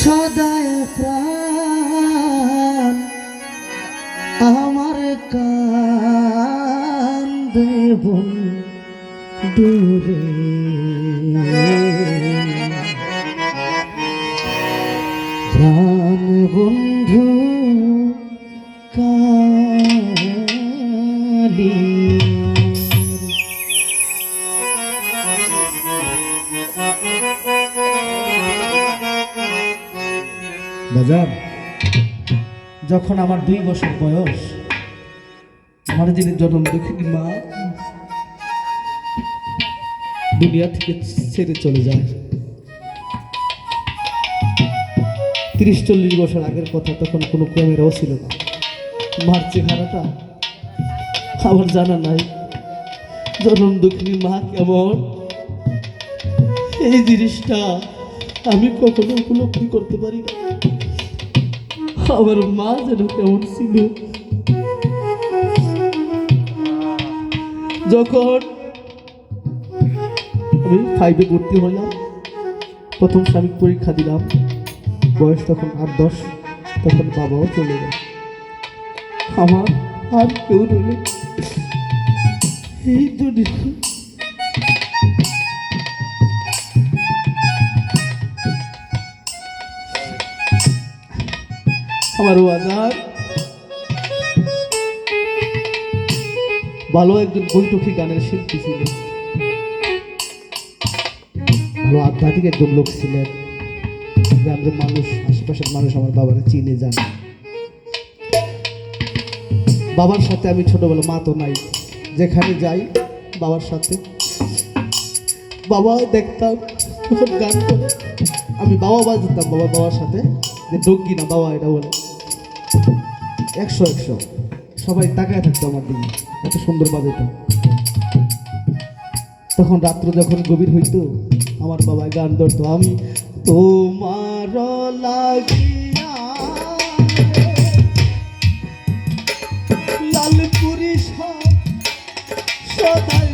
সদায় প্রাণ আমার কান্দে বন্ধুরে প্রাণ বন্ধু কালী বাজার যখন আমার 2 বছর বয়স আমার যিনি জন্ম দেখিনি মা দুনিয়া থেকে ছেড়ে চলে যায়। 30-40 বছর আগের কথা, তখন কোনো ক্যামেরাও ছিল না। মার চেহারাটা আমার জানা নাই, জন্ম দেখিনি মা কেমন এই জিনিসটা আমি কখনো উপলব্ধি করতে পারি না। আমার মা যেন কেমন ছিল। যখন আমি 5-এ ভর্তি হলাম, প্রথম স্বামী পরীক্ষা দিলাম, বয়স তখন 8-10, তখন বাবাও চলে গেল। আমার আর কেউ রইল এই দুনিয়া। আমার বাজার ভালো একজন বৈঠকি গানের শিল্পী ছিলেন, ভালো আধ্যাত্মিক একজন লোক ছিলেন। গ্রামের মানুষ, আশেপাশের মানুষ আমার বাবাকে চিনে যান। বাবার সাথে আমি ছোটবেলা, মা তো নাই, যেখানে যাই বাবার সাথে, বাবা দেখতাম তখন গান করে, আমি বাবা বাজতাম বাবার সাথে, যে ডোঙ্গি না বাবা এটা বলে 100 সবাই তাকায় থাকতো আমার দিকে, এত সুন্দর বাজাইতাম। তখন রাত্র যখন গভীর হইতো আমার বাবা গান ধরতো, আমি তোমার লাগিয়া লালপুরি সদাই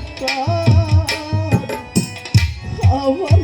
আমার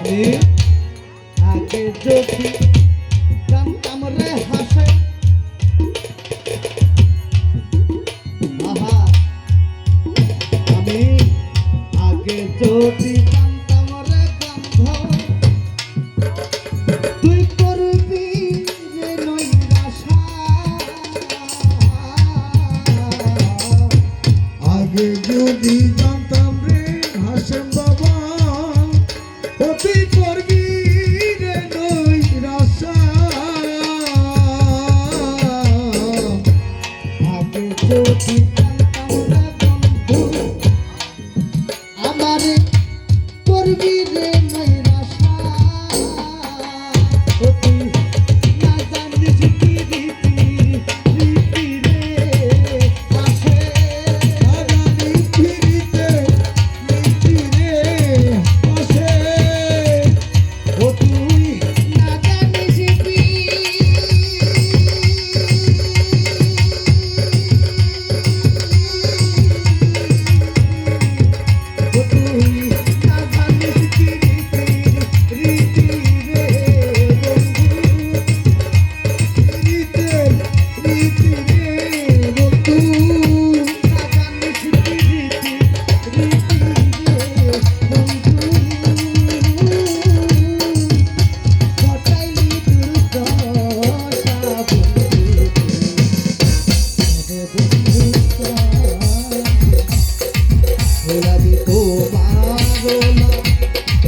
আমি আগে যদি জানতাম রে হাসে আহা আমি আগে যদি জানতাম রে গন্ধ তুই করবি রে নৈরাশা আগে যদি জানতাম রে হাসেম বাবা ও তুই করবি রে নৈরাশা আগে যদি জানতাম রে বন্ধু আমারে করবি রে নৈরাশা ও তুই না জানিস কি রীতি রে আসে আগামী ফিরিতে মিটিরে আসে ও তুই না জানিস কি ও তুই না জানিস কি রীতি রে বন্ধু মিটিরে বন্ধু না জানিস কি রীতি রে বন্ধু ঘটাইলি দুর্দশা বন্ধু রে বন্ধু গোলাপি তোমার গোলাপ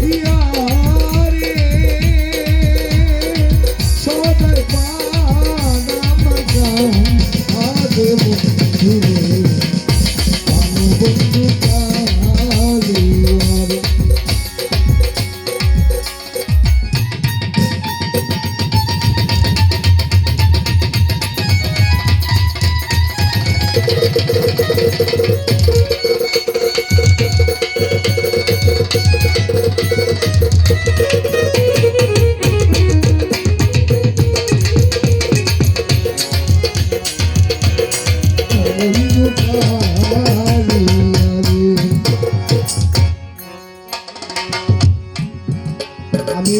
ইয়ারে সদাই পান আমার গান আগে বন্ধুরে আমি বন্ধু কালিয়ারে বন্ধু কালিয়ারে আমি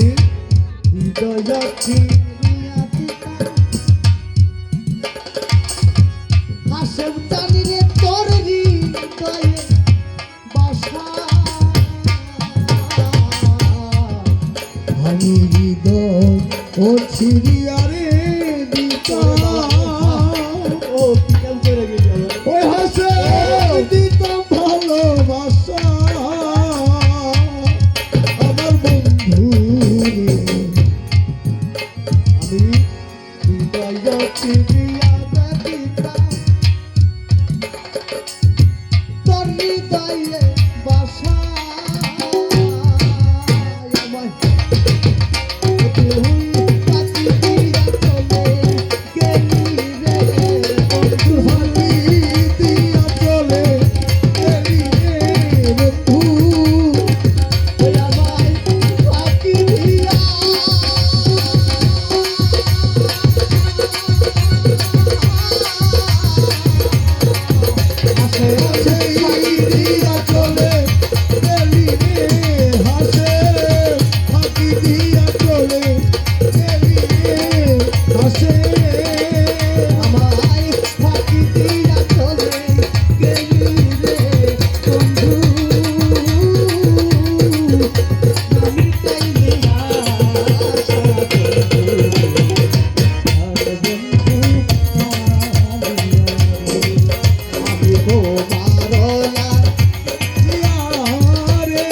হৃদয় যাচ্ছি হাসেম জানি রে তোর হৃদয়ে বাসা আমি হৃদয় ও ছিড়িয়ারে দিতাম ও কি কাম করে গেলি আবার ওই হাসে দিতাম ভালোবাসা আমার বন্ধু আমি হৃদয় চিড়িয়াতে দিতাম তোর হৃদয়ে বাসা আমায় তুই পাখি দিয়া চলে গেলি রে বন্ধু ফাঁকি দিয়া চলে গেলি রে বন্ধু ওই আমায় পাখি দিয়া আসে সেই দিয়া চলে গেলি রে হাসে ফাঁকি দিয়া চলে গেলি রে হাসে আমায় ফাঁকি দিয়া চলে গেলি রে বন্ধু আমি চাইলে আশা বন্ধু আমি তোমার ইয়ারে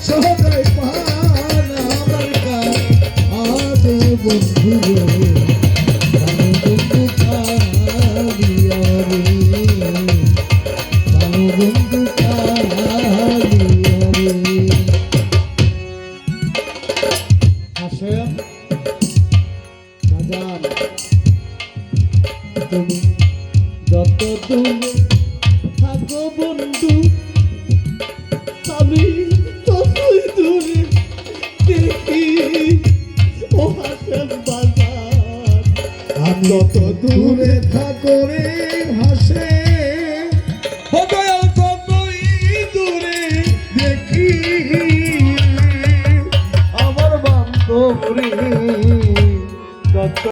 সদাই পান আমার গান আদে বন্ধু রে আমি বন্ধু কালিয়ারে আমি বন্ধু কালিয়ারে হাসেম বাজার তুমি যত দূরে থাকো বন্ধু আমি ততই দূরে দেখি ও হাসেম বাজার আমি যত দূরে থাকো রে হাসে ও দয়াল ততই দূরে ওরে দত্ত